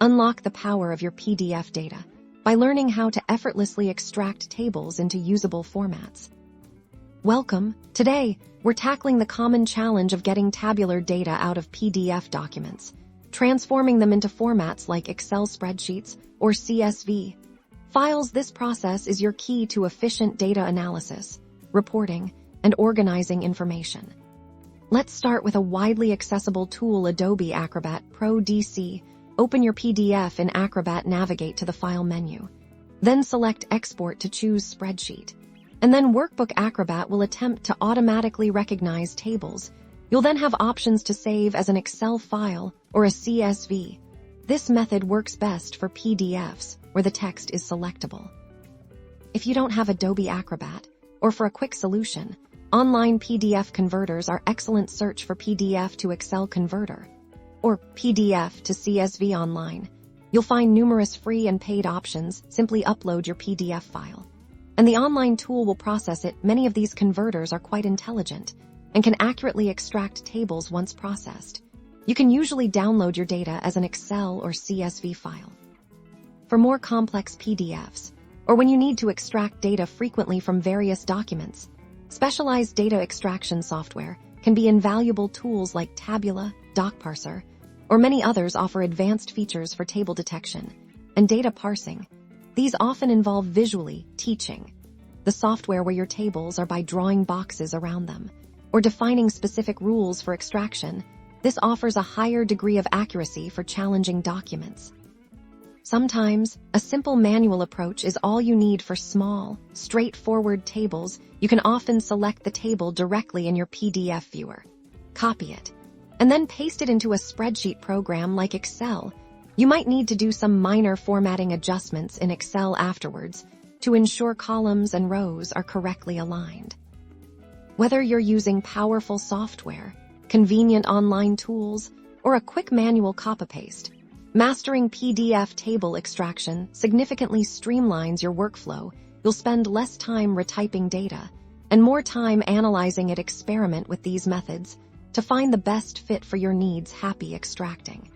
Unlock the power of your PDF data by learning how to effortlessly extract tables into usable formats. Welcome. Today, we're tackling the common challenge of getting tabular data out of PDF documents, transforming them into formats like Excel spreadsheets or CSV files. This process is your key to efficient data analysis, reporting, and organizing information. Let's start with a widely accessible tool, Adobe Acrobat Pro DC. Open your PDF in Acrobat, navigate to the File menu. Then select Export to choose Spreadsheet. And then Workbook. Acrobat will attempt to automatically recognize tables. You'll then have options to save as an Excel file or a CSV. This method works best for PDFs where the text is selectable. If you don't have Adobe Acrobat, or for a quick solution, online PDF converters are excellent. Search for PDF to Excel converter or PDF to CSV online. You'll find numerous free and paid options. Simply upload your PDF file, and the online tool will process it. Many of these converters are quite intelligent and can accurately extract tables once processed. You can usually download your data as an Excel or CSV file. For more complex PDFs, or when you need to extract data frequently from various documents, specialized data extraction software can be invaluable. Tools like Tabular, DocParser, or many others offer advanced features for table detection and data parsing. These often involve visually teaching the software where your tables are by drawing boxes around them or defining specific rules for extraction. This offers a higher degree of accuracy for challenging documents. Sometimes, a simple manual approach is all you need for small, straightforward tables. You can often select the table directly in your PDF viewer, copy it, and then paste it into a spreadsheet program like Excel. You might need to do some minor formatting adjustments in Excel afterwards to ensure columns and rows are correctly aligned. Whether you're using powerful software, convenient online tools, or a quick manual copy-paste, mastering PDF table extraction significantly streamlines your workflow. You'll spend less time retyping data and more time analyzing it. Experiment with these methods to find the best fit for your needs. Happy extracting!